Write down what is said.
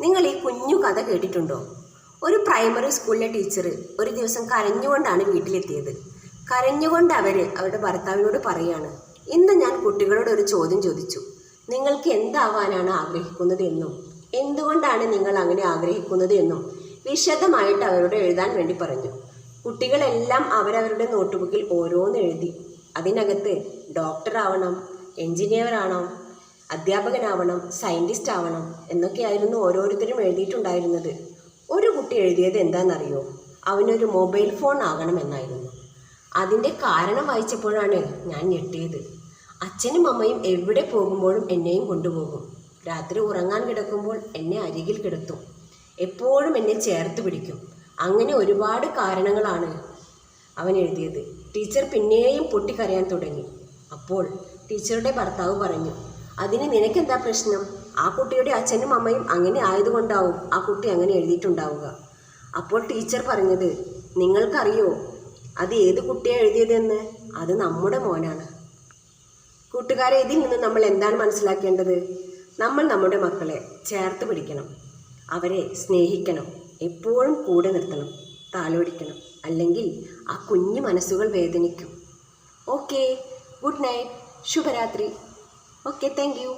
നിങ്ങൾ ഈ കുഞ്ഞു കഥ കേട്ടിട്ടുണ്ടോ? ഒരു പ്രൈമറി സ്കൂളിലെ ടീച്ചർ ഒരു ദിവസം കരഞ്ഞുകൊണ്ടാണ് വീട്ടിലെത്തിയത്. കരഞ്ഞുകൊണ്ട് അവരുടെ ഭർത്താവിനോട് പറയാണ്, ഇന്ന് ഞാൻ കുട്ടികളോട് ഒരു ചോദ്യം ചോദിച്ചു. നിങ്ങൾക്ക് എന്താവാനാണ് ആഗ്രഹിക്കുന്നത് എന്നും എന്തുകൊണ്ടാണ് നിങ്ങൾ അങ്ങനെ ആഗ്രഹിക്കുന്നത് എന്നും വിശദമായിട്ട് അവരോട് എഴുതാൻ വേണ്ടി പറഞ്ഞു. കുട്ടികളെല്ലാം അവരവരുടെ നോട്ട്ബുക്കിൽ ഓരോന്ന് എഴുതി. അതിനകത്ത് ഡോക്ടർ ആവണം, എൻജിനീയർ ആവണം, അധ്യാപകനാവണം, സയൻറ്റിസ്റ്റ് ആവണം എന്നൊക്കെയായിരുന്നു ഓരോരുത്തരും എഴുതിയിട്ടുണ്ടായിരുന്നത്. ഒരു കുട്ടി എഴുതിയത് എന്താണെന്നറിയോ? അവനൊരു മൊബൈൽ ഫോൺ ആകണമെന്നായിരുന്നു. അതിൻ്റെ കാരണം വായിച്ചപ്പോഴാണ് ഞാൻ ഞെട്ടിയത്. അച്ഛനും അമ്മയും എവിടെ പോകുമ്പോഴും എന്നെയും കൊണ്ടുപോകും. രാത്രി ഉറങ്ങാൻ കിടക്കുമ്പോൾ എന്നെ അരികിൽ കിടത്തും. എപ്പോഴും എന്നെ ചേർത്ത് പിടിക്കും. അങ്ങനെ ഒരുപാട് കാരണങ്ങളാണ് അവൻ എഴുതിയത്. ടീച്ചർ പിന്നെയും പൊട്ടിക്കരയാൻ തുടങ്ങി. അപ്പോൾ ടീച്ചറുടെ ഭർത്താവ് പറഞ്ഞു, അതിന് നിനക്കെന്താ പ്രശ്നം? ആ കുട്ടിയുടെ അച്ഛനും അമ്മയും അങ്ങനെ ആയതുകൊണ്ടാവും ആ കുട്ടി അങ്ങനെ എഴുതിയിട്ടുണ്ടാവുക. അപ്പോൾ ടീച്ചർ പറഞ്ഞത്, നിങ്ങൾക്കറിയോ അത് ഏത് കുട്ടിയാണ് എഴുതിയതെന്ന്? അത് നമ്മുടെ മോനാണ്. കൂട്ടുകാരെ, ഇതിൽ നിന്ന് നമ്മൾ എന്താണ് മനസ്സിലാക്കേണ്ടത്? നമ്മൾ നമ്മുടെ മക്കളെ ചേർത്ത് പിടിക്കണം, അവരെ സ്നേഹിക്കണം, എപ്പോഴും കൂടെ നിർത്തണം, താലോടിക്കണം. അല്ലെങ്കിൽ ആ കുഞ്ഞു മനസ്സുകൾ വേദനിക്കും. ഓക്കെ, ഗുഡ് നൈറ്റ്, ശുഭരാത്രി. Okay, thank you.